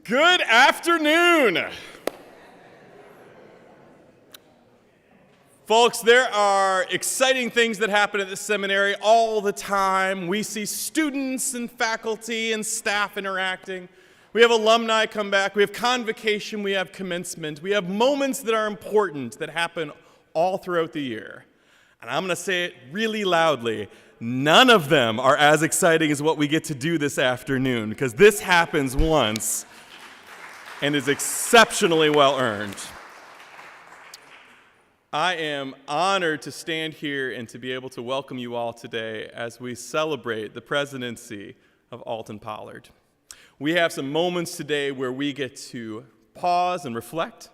Good afternoon. Folks, there are exciting things that happen at the seminary all the time. We see students and faculty and staff interacting. We have alumni come back. We have convocation. We have commencement. We have moments that are important that happen all throughout the year. And I'm going to say it really loudly. None of them are as exciting as what we get to do this afternoon, because this happens once and is exceptionally well earned. I am honored to stand here and to be able to welcome you all today as we celebrate the presidency of Alton Pollard. We have some moments today where we get to pause and reflect,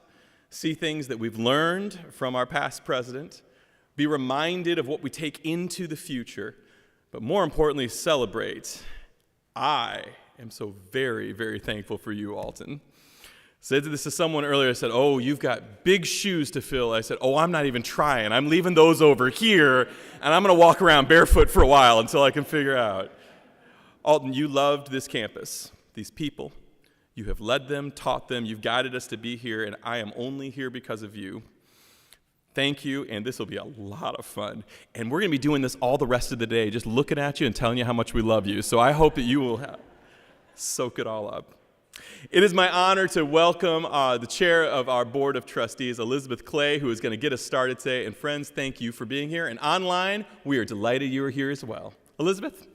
see things that we've learned from our past president, be reminded of what we take into the future, but more importantly, celebrate. I am so very, very thankful for you, Alton. Said this to someone earlier. I said, oh, you've got big shoes to fill. I said, oh, I'm not even trying. I'm leaving those over here, and I'm going to walk around barefoot for a while until I can figure out. Alton, you loved this campus, these people. You have led them, taught them. You've guided us to be here, and I am only here because of you. Thank you, and this will be a lot of fun. And we're going to be doing this all the rest of the day, just looking at you and telling you how much we love you. So I hope that you will soak it all up. It is my honor to welcome the chair of our Board of Trustees, Elizabeth Clay, who is going to get us started today. And friends, thank you for being here. And online, we are delighted you are here as well. Elizabeth?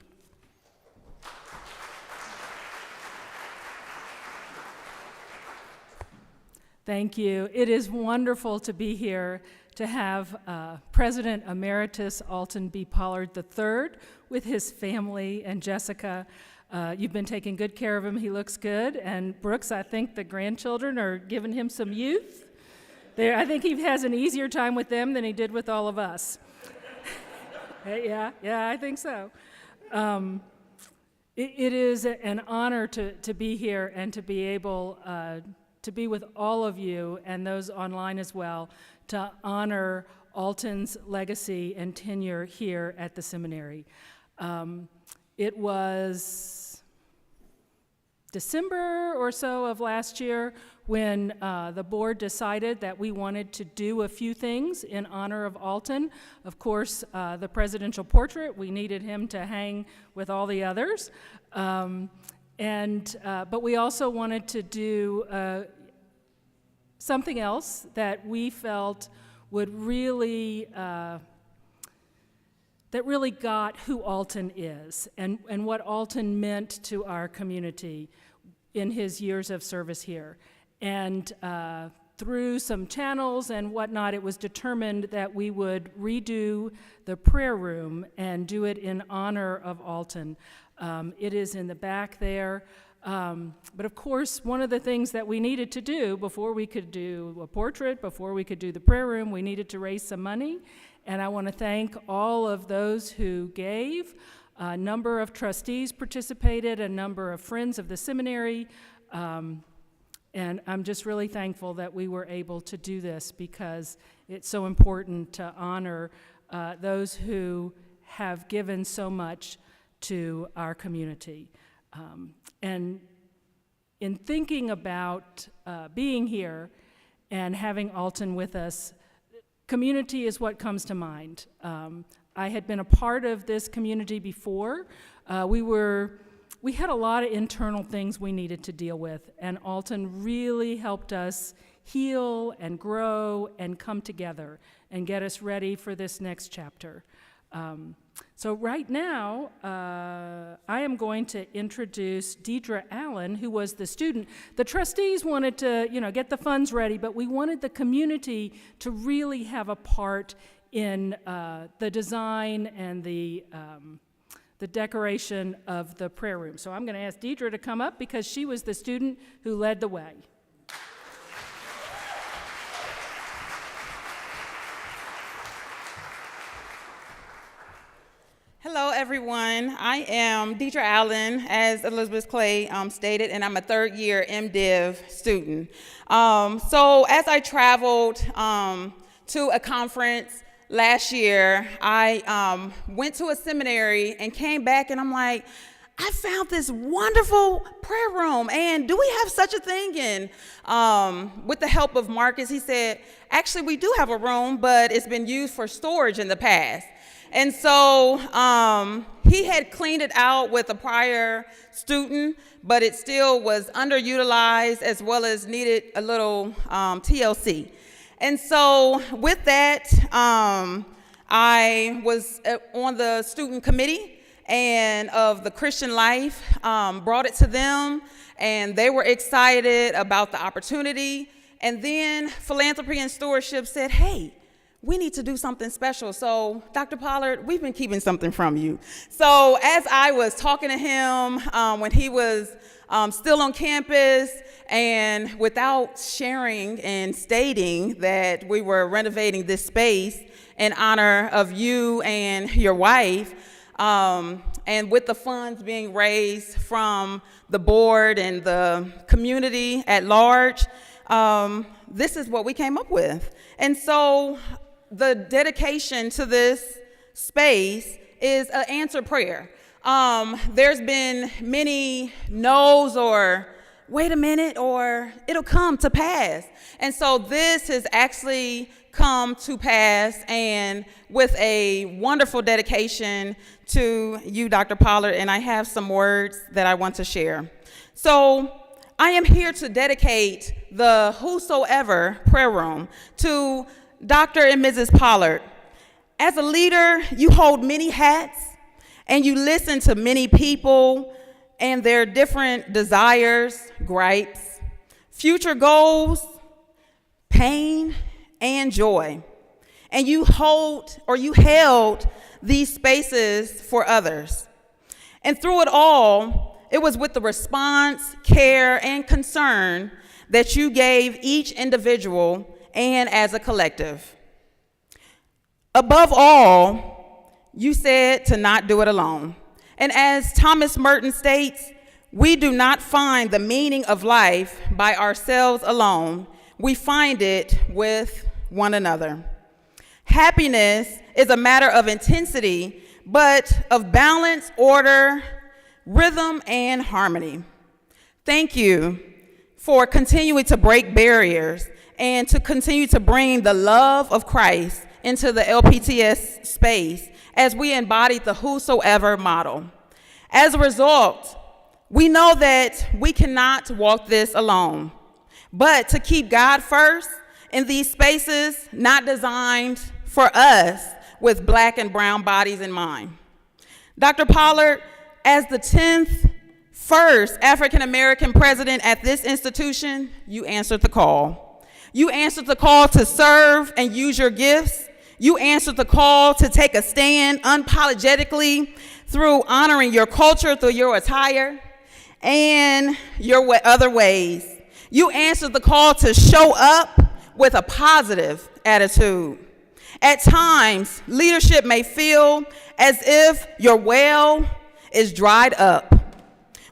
Thank you. It is wonderful to be here to have President Emeritus Alton B. Pollard III with his family and Jessica. You've been taking good care of him. He looks good. And Brooks, I think the grandchildren are giving him some youth. I think he has an easier time with them than he did with all of us. Yeah, I think so. It is an honor to be here and to be able to be with all of you and those online as well to honor Alton's legacy and tenure here at the seminary. It was December or so of last year when the board decided that we wanted to do a few things in honor of Alton. Of course, the presidential portrait, we needed him to hang with all the others. But we also wanted to do something else that we felt would really that really got who Alton is and what Alton meant to our community in his years of service here. And through some channels and whatnot, it was determined that we would redo the prayer room and do it in honor of Alton. It is in the back there. But of course, one of the things that we needed to do before we could do a portrait, before we could do the prayer room, we needed to raise some money. And I want to thank all of those who gave. A number of trustees participated, a number of friends of the seminary. And I'm just really thankful that we were able to do this because it's so important to honor those who have given so much to our community. And in thinking about being here and having Alton with us, community is what comes to mind. I had been a part of this community before. We had a lot of internal things we needed to deal with, and Alton really helped us heal and grow and come together and get us ready for this next chapter. So right now, I am going to introduce Deidre Allen, who was the student. The trustees wanted to, get the funds ready, but we wanted the community to really have a part in the design and the decoration of the prayer room. So I'm going to ask Deidre to come up because she was the student who led the way. Hello, everyone. I am Deidre Allen, as Elizabeth Clay stated, and I'm a third-year MDiv student. So as I traveled to a conference last year, I went to a seminary and came back, and I'm like, I found this wonderful prayer room, and do we have such a thing? And with the help of Marcus, he said, actually, we do have a room, but it's been used for storage in the past. And so he had cleaned it out with a prior student, but it still was underutilized as well as needed a little TLC. And so with that, I was on the student committee and of the Christian Life, brought it to them, and they were excited about the opportunity. And then Philanthropy and Stewardship said, hey, we need to do something special. So, Dr. Pollard, we've been keeping something from you. So as I was talking to him when he was still on campus, and without sharing and stating that we were renovating this space in honor of you and your wife, and with the funds being raised from the board and the community at large, this is what we came up with. And so the dedication to this space is an answered prayer. There's been many no's or wait a minute or it'll come to pass. And so this has actually come to pass, and with a wonderful dedication to you, Dr. Pollard, and I have some words that I want to share. So I am here to dedicate the Whosoever Prayer Room to Dr. and Mrs. Pollard. As a leader, you hold many hats, and you listen to many people and their different desires, gripes, future goals, pain, and joy. And you held these spaces for others. And through it all, it was with the response, care, and concern that you gave each individual and as a collective. Above all, you said to not do it alone. And as Thomas Merton states, we do not find the meaning of life by ourselves alone. We find it with one another. Happiness is a matter of intensity, but of balance, order, rhythm, and harmony. Thank you for continuing to break barriers and to continue to bring the love of Christ into the LPTS space as we embodied the Whosoever model. As a result, we know that we cannot walk this alone, but to keep God first in these spaces not designed for us with Black and brown bodies in mind. Dr. Pollard, as the 10th first African-American president at this institution, you answered the call. You answered the call to serve and use your gifts. You answered the call to take a stand unapologetically through honoring your culture through your attire and your other ways. You answered the call to show up with a positive attitude. At times, leadership may feel as if your well is dried up,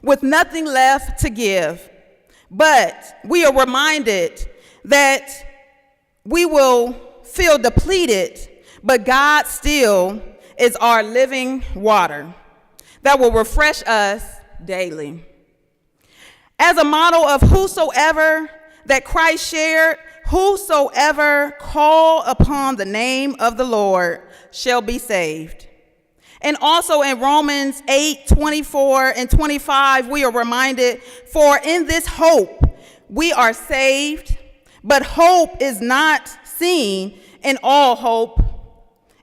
with nothing left to give. But we are reminded that we will feel depleted, but God still is our living water that will refresh us daily. As a model of whosoever that Christ shared, whosoever call upon the name of the Lord shall be saved. And also in Romans 8:24 and 25, we are reminded, for in this hope we are saved, but hope is not seen in all hope.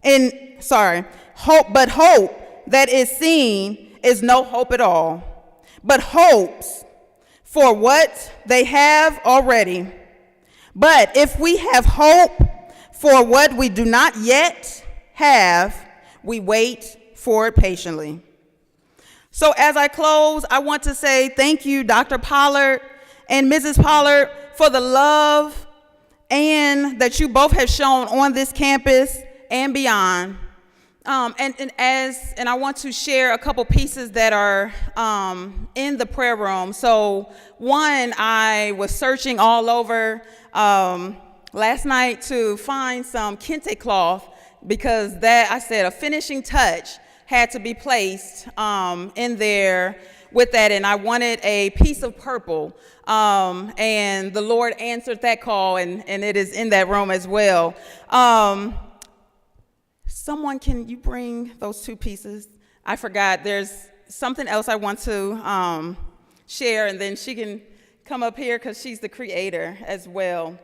But hope that is seen is no hope at all, but hopes for what they have already. But if we have hope for what we do not yet have, we wait for it patiently. So as I close, I want to say thank you, Dr. Pollard and Mrs. Pollard, for the love and that you both have shown on this campus and beyond. And I want to share a couple pieces that are in the prayer room. So one, I was searching all over last night to find some kente cloth, because that, I said, a finishing touch had to be placed in there with that, and I wanted a piece of purple, and the Lord answered that call, and it is in that room as well. Someone, can you bring those two pieces? I forgot, there's something else I want to share, and then she can come up here because she's the creator as well.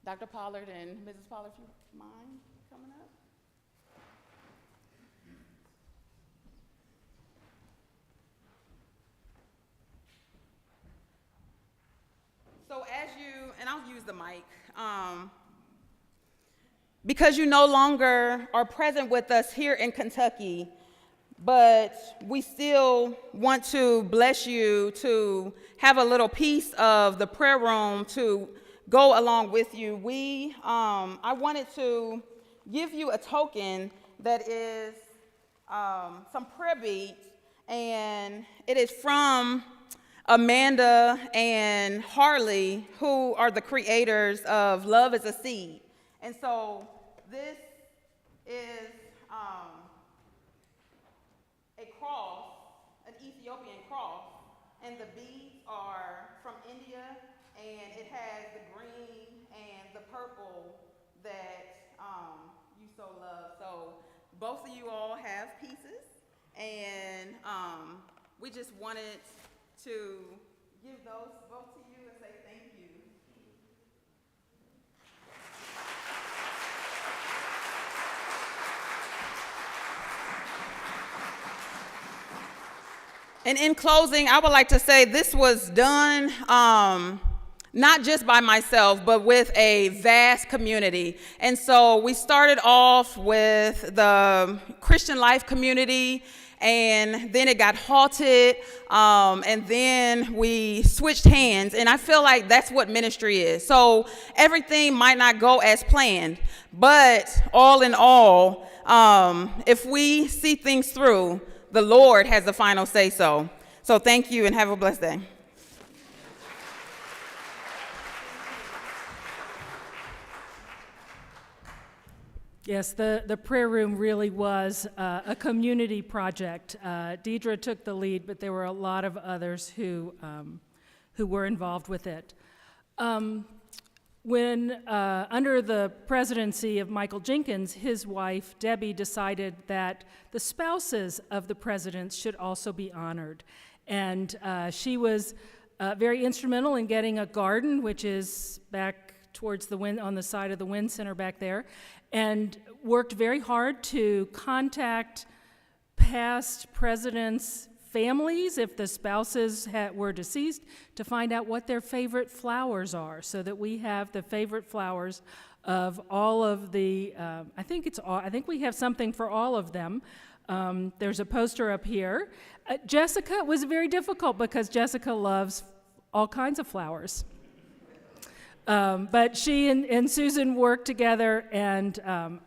Dr. Pollard and Mrs. Pollard, if you mind coming up. So as you, and I'll use the mic, because you no longer are present with us here in Kentucky, but we still want to bless you to have a little piece of the prayer room to go along with you. I wanted to give you a token that is some prayer beads, and it is from Amanda and Harley, who are the creators of Love is a Seed. And so this is a cross, an Ethiopian cross, and the beads are from India, and it has the green and the purple that you so love. So both of you all have pieces, and we just wanted to give those both to you and say thank you. And in closing, I would like to say this was done not just by myself, but with a vast community. And so we started off with the Christian Life community, and then it got halted, and then we switched hands, and I feel like that's what ministry is. So everything might not go as planned, but all in all, if we see things through, the Lord has the final say so. So thank you and have a blessed day. Yes, the prayer room really was a community project. Deidre took the lead, but there were a lot of others who were involved with it. When, under the presidency of Michael Jenkins, his wife, Debbie, decided that the spouses of the presidents should also be honored. And she was very instrumental in getting a garden, which is back towards the on the side of the Wind Center back there, and worked very hard to contact past presidents' families, if the spouses were deceased, to find out what their favorite flowers are, so that we have the favorite flowers of all of the, I think we have something for all of them. There's a poster up here. Jessica was very difficult because Jessica loves all kinds of flowers. But she and Susan worked together, and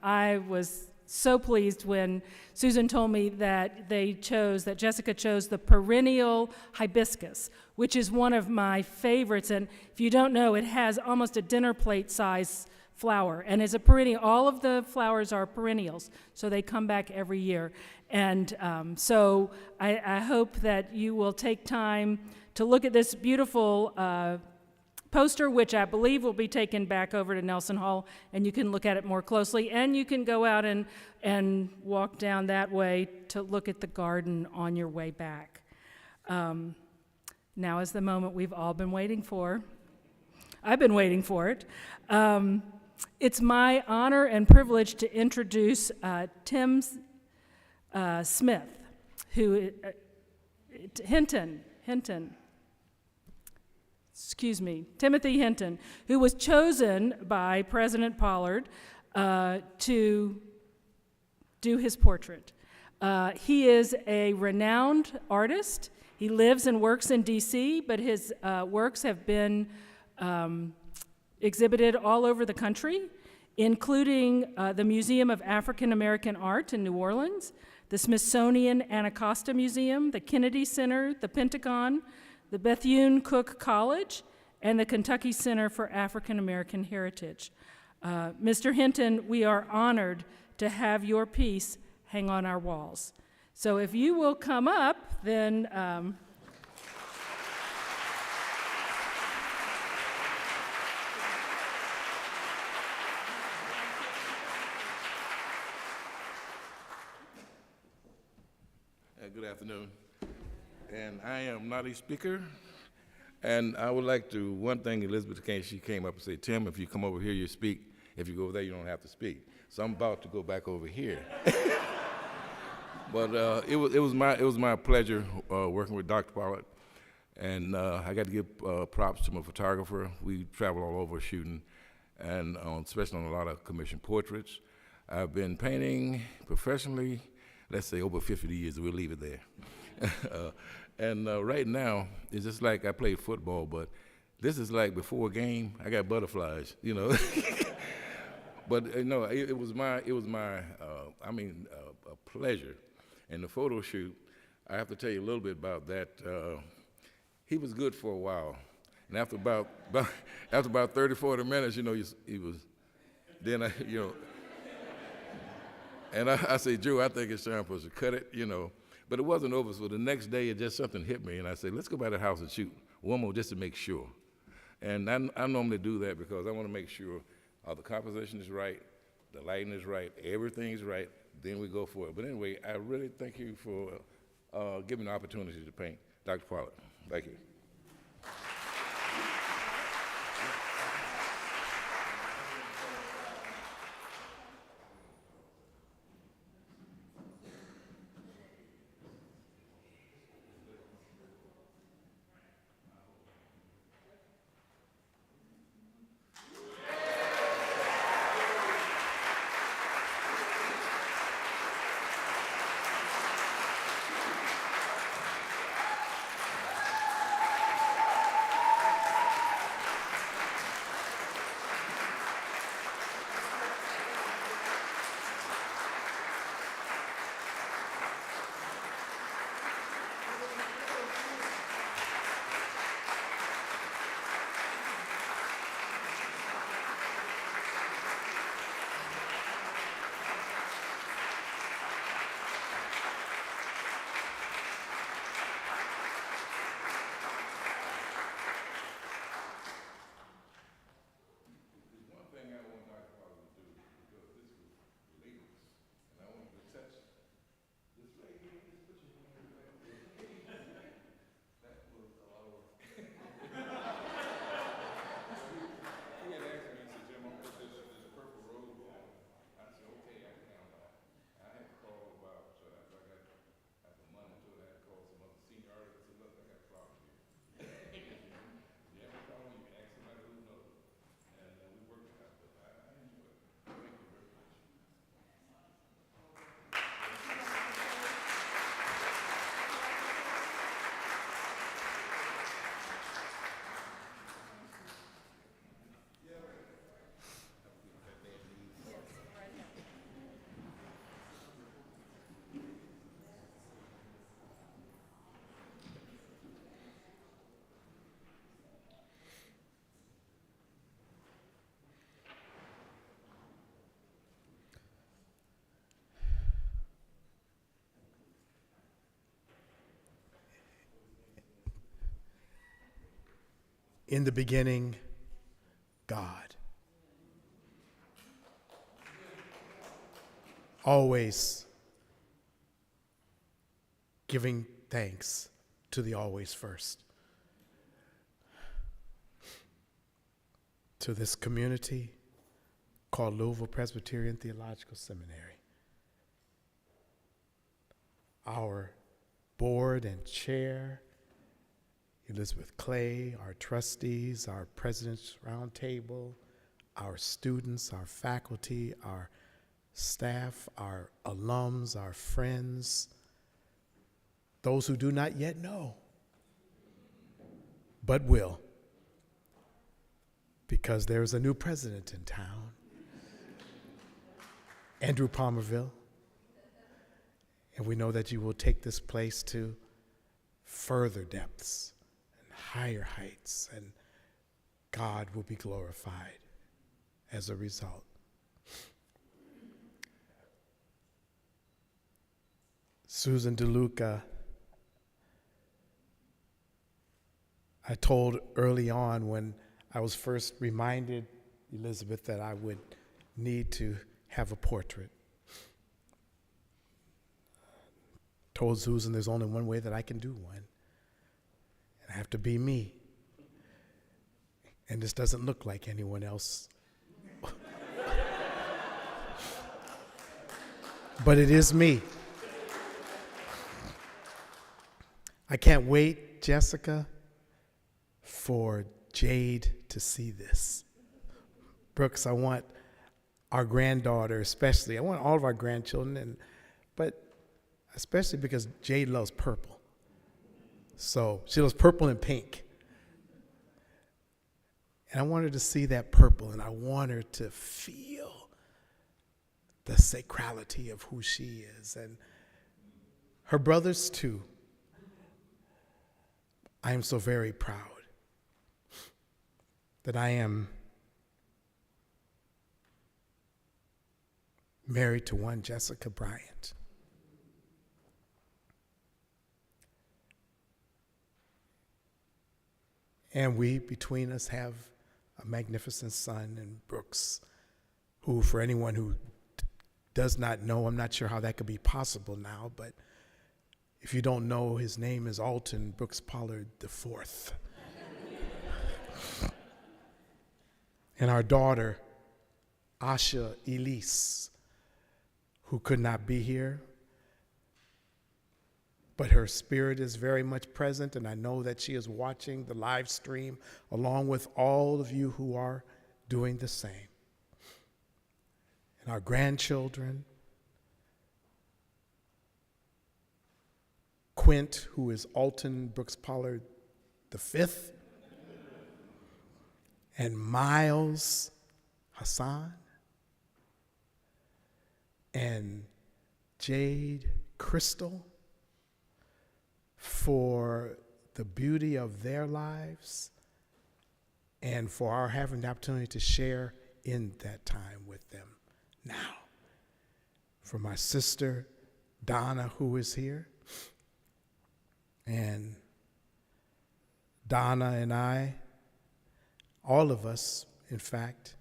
I was so pleased when Susan told me that Jessica chose the perennial hibiscus, which is one of my favorites. And if you don't know, it has almost a dinner plate size flower, and is a perennial. All of the flowers are perennials, so they come back every year. And so I hope that you will take time to look at this beautiful poster, which I believe will be taken back over to Nelson Hall, and you can look at it more closely, and you can go out and walk down that way to look at the garden on your way back. Now is the moment we've all been waiting for. I've been waiting for it. It's my honor and privilege to introduce Tim Smith, Timothy Hinton, who was chosen by President Pollard to do his portrait. He is a renowned artist. He lives and works in D.C., but his works have been exhibited all over the country, including the Museum of African American Art in New Orleans, the Smithsonian Anacostia Museum, the Kennedy Center, the Pentagon, the Bethune-Cookman College, and the Kentucky Center for African American Heritage. Mr. Hinton, we are honored to have your piece hang on our walls. So if you will come up, then good afternoon. And I am not a speaker. And I would like to, one thing Elizabeth came, she came up and said, Tim, if you come over here, you speak. If you go over there, you don't have to speak. So I'm about to go back over here. But it was my pleasure working with Dr. Pollard. And I got to give props to my photographer. We travel all over shooting, and especially on a lot of commissioned portraits. I've been painting professionally, let's say over 50 years, we'll leave it there. And right now, it's just like I played football, but this is like before a game, I got butterflies, you know. But no, it was a pleasure. And the photo shoot, I have to tell you a little bit about that. He was good for a while. And after about 30, 40 minutes, you know, he was, then I, you know, and I say, Joe, I think it's time for us to cut it, you know. But it wasn't over, so the next day, something hit me, and I said, let's go by the house and shoot one more just to make sure. And I normally do that because I want to make sure the composition is right, the lighting is right, everything is right, then we go for it. But anyway, I really thank you for giving the opportunity to paint. Dr. Pollard, thank you. In the beginning, God. Always giving thanks to the always first. To this community called Louisville Presbyterian Theological Seminary. Our board and chair, Elizabeth Clay, our trustees, our president's roundtable, our students, our faculty, our staff, our alums, our friends, those who do not yet know, but will, because there's a new president in town, Andrew Palmerville, and we know that you will take this place to further depths and higher heights, and God will be glorified as a result. Susan DeLuca, I told early on when I was first reminded, Elizabeth, that I would need to have a portrait. Told Susan there's only one way that I can do one. And I have to be me. And this doesn't look like anyone else. But it is me. I can't wait, Jessica, for Jade to see this. Brooks, I want our granddaughter especially, I want all of our grandchildren, but especially because Jade loves purple. So she loves purple and pink. And I want her to see that purple, and I want her to feel the sacrality of who she is. And her brothers too. I am so very proud that I am married to one Jessica Bryant. And we, between us, have a magnificent son in Brooks, who, for anyone who does not know, I'm not sure how that could be possible now, but if you don't know, his name is Alton Brooks Pollard IV. And our daughter, Asha Elise, who could not be here, but her spirit is very much present, and I know that she is watching the live stream along with all of you who are doing the same. And our grandchildren, Quint, who is Alton Brooks Pollard V, and Miles Hassan, and Jade Crystal, for the beauty of their lives and for our having the opportunity to share in that time with them now. For my sister, Donna, who is here, and Donna and I, all of us, in fact,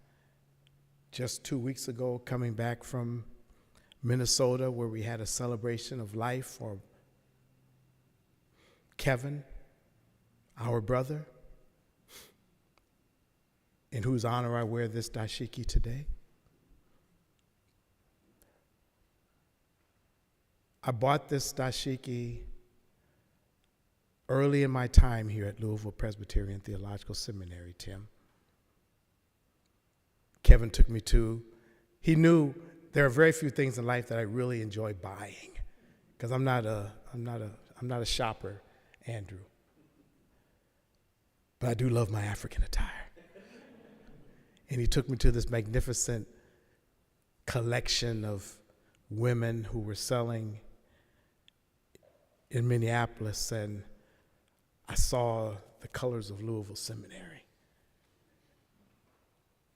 just 2 weeks ago, coming back from Minnesota, where we had a celebration of life for Kevin, our brother, in whose honor I wear this dashiki today. I bought this dashiki early in my time here at Louisville Presbyterian Theological Seminary, Tim. Kevin took me to, he knew there are very few things in life that I really enjoy buying, because I'm not a shopper, Andrew. But I do love my African attire. And he took me to this magnificent collection of women who were selling in Minneapolis, and I saw the colors of Louisville Seminary.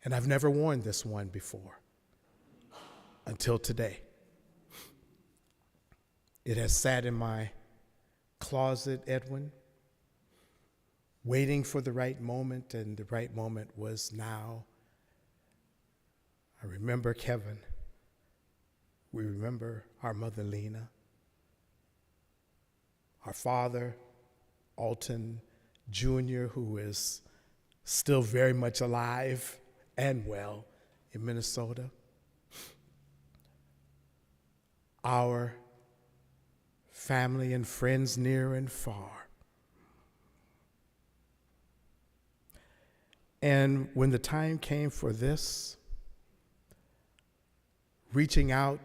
And I've never worn this one before until today. It has sat in my closet, Edwin, waiting for the right moment, and the right moment was now. I remember Kevin. We remember our mother, Lena. Our father, Alton Jr., who is still very much alive and well in Minnesota. Our family and friends near and far. And when the time came for this, reaching out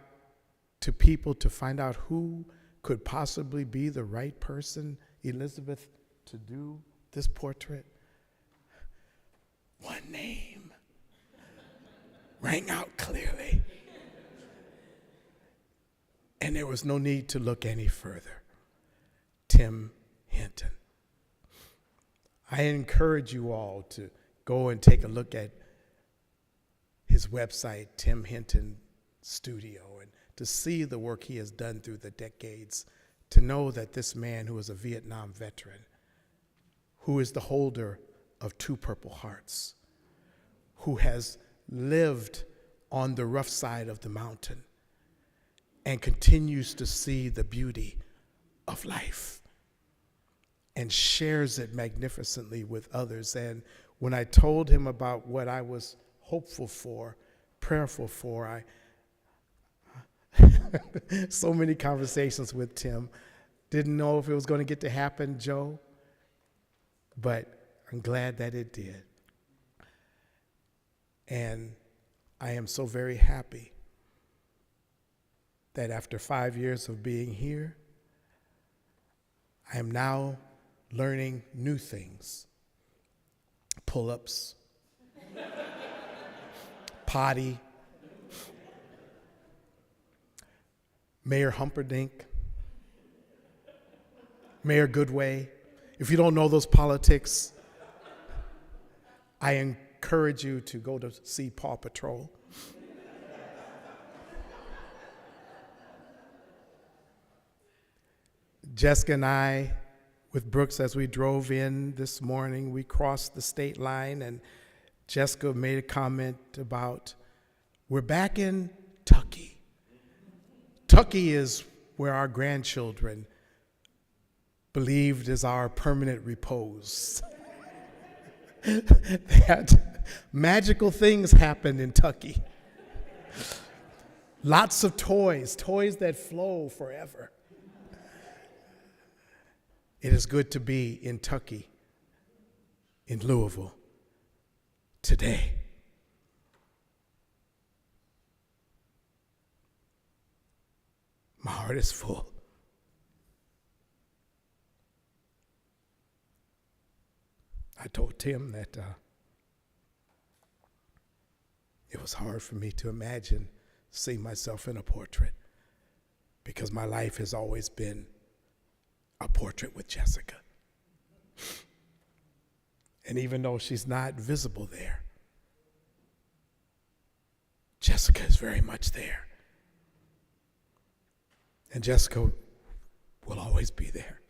to people to find out who could possibly be the right person, Elizabeth, to do this portrait, one name rang out clearly. And there was no need to look any further. Tim Hinton. I encourage you all to go and take a look at his website, Tim Hinton Studio, and to see the work he has done through the decades, to know that this man who is a Vietnam veteran, who is the holder of 2 Purple Hearts, who has lived on the rough side of the mountain and continues to see the beauty of life and shares it magnificently with others. And when I told him about what I was hopeful for, prayerful for, so many conversations with Tim. Didn't know if it was going to get to happen, Joe, but I'm glad that it did. And I am so very happy that after 5 years of being here, I am now learning new things. Pull-ups, potty, Mayor Humperdinck, Mayor Goodway. If you don't know those politics, I encourage you to go to see Paw Patrol. Jessica and I, with Brooks, as we drove in this morning, we crossed the state line, and Jessica made a comment about, we're back in Tucky. Tucky is where our grandchildren believed is our permanent repose. That magical things happened in Tucky. Lots of toys that flow forever. It is good to be in Tucky, in Louisville, today. My heart is full. I told Tim that it was hard for me to imagine seeing myself in a portrait, because my life has always been a portrait with Jessica. And even though she's not visible there, Jessica is very much there. And Jessica will always be there.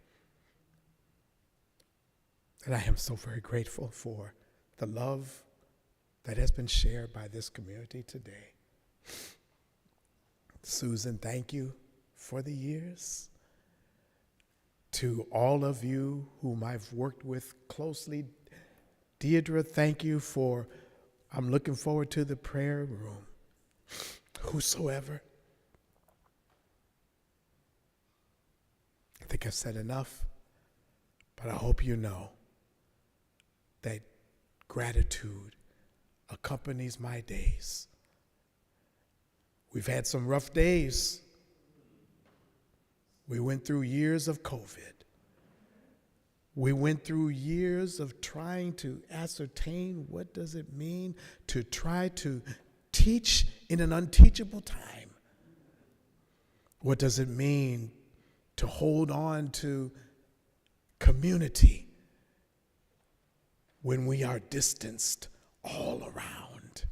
And I am so very grateful for the love that has been shared by this community today. Susan, thank you for the years. To all of you whom I've worked with closely, Deidre, thank you for, I'm looking forward to the prayer room. Whosoever. I think I've said enough, but I hope you know that gratitude accompanies my days. We've had some rough days. We went through years of COVID. We went through years of trying to ascertain what does it mean to try to teach in an unteachable time. What does it mean to hold on to community when we are distanced all around?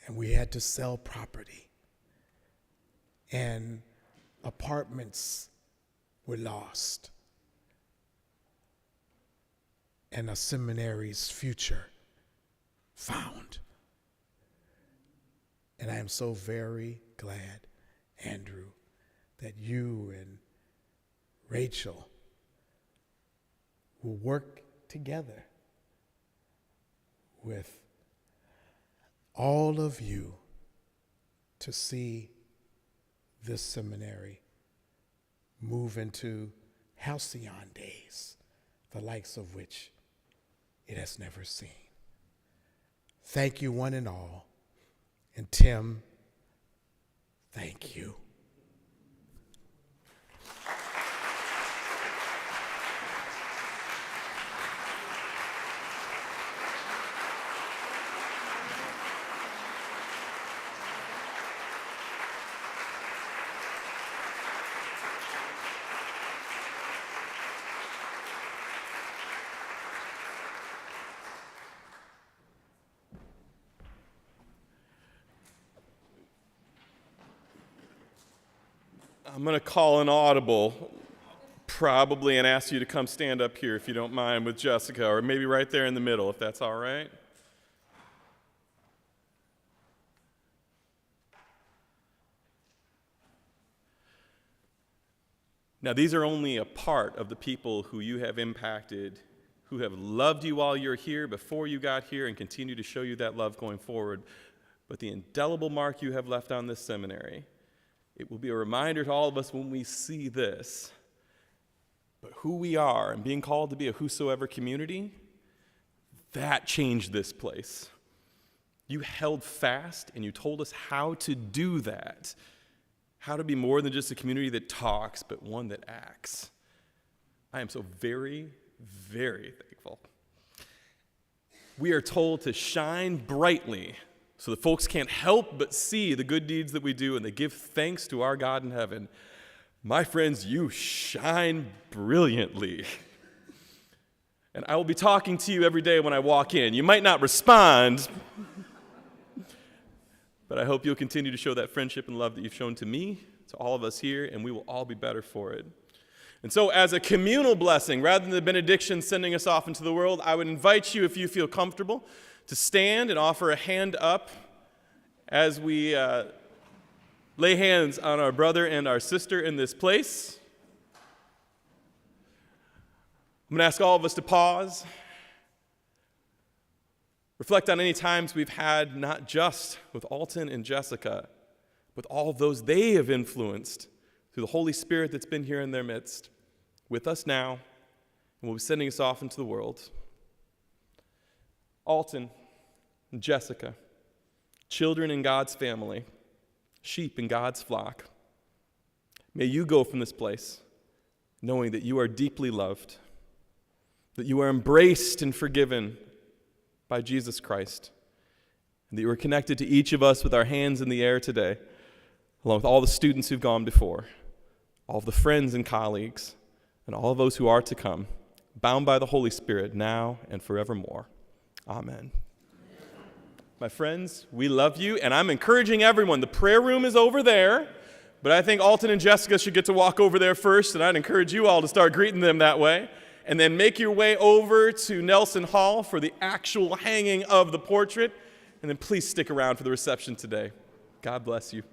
And we had to sell property. And apartments were lost. And a seminary's future found. And I am so very glad, Andrew, that you and Rachel will work together with all of you to see this seminary move into halcyon days, the likes of which it has never seen. Thank you, one and all. And Tim, thank you. I'm going to call an audible, probably, and ask you to come stand up here if you don't mind with Jessica, or maybe right there in the middle, if that's all right. Now, these are only a part of the people who you have impacted, who have loved you while you're here, before you got here, and continue to show you that love going forward. But the indelible mark you have left on this seminary, it will be a reminder to all of us when we see this. But who we are and being called to be a whosoever community, that changed this place. You held fast and you told us how to do that. How to be more than just a community that talks, but one that acts. I am so very, very thankful. We are told to shine brightly so that folks can't help but see the good deeds that we do and they give thanks to our God in heaven. My friends, you shine brilliantly. And I will be talking to you every day when I walk in. You might not respond, but I hope you'll continue to show that friendship and love that you've shown to me, to all of us here, and we will all be better for it. And so as a communal blessing, rather than the benediction sending us off into the world, I would invite you, if you feel comfortable, to stand and offer a hand up as we lay hands on our brother and our sister in this place. I'm going to ask all of us to pause, reflect on any times we've had, not just with Alton and Jessica, with all of those they have influenced through the Holy Spirit that's been here in their midst, with us now, and will be sending us off into the world. Alton and Jessica, children in God's family, sheep in God's flock, may you go from this place knowing that you are deeply loved, that you are embraced and forgiven by Jesus Christ, and that you are connected to each of us with our hands in the air today, along with all the students who've gone before, all of the friends and colleagues, and all of those who are to come, bound by the Holy Spirit now and forevermore. Amen. My friends, we love you, and I'm encouraging everyone. The prayer room is over there, but I think Alton and Jessica should get to walk over there first, and I'd encourage you all to start greeting them that way. And then make your way over to Nelson Hall for the actual hanging of the portrait, and then please stick around for the reception today. God bless you.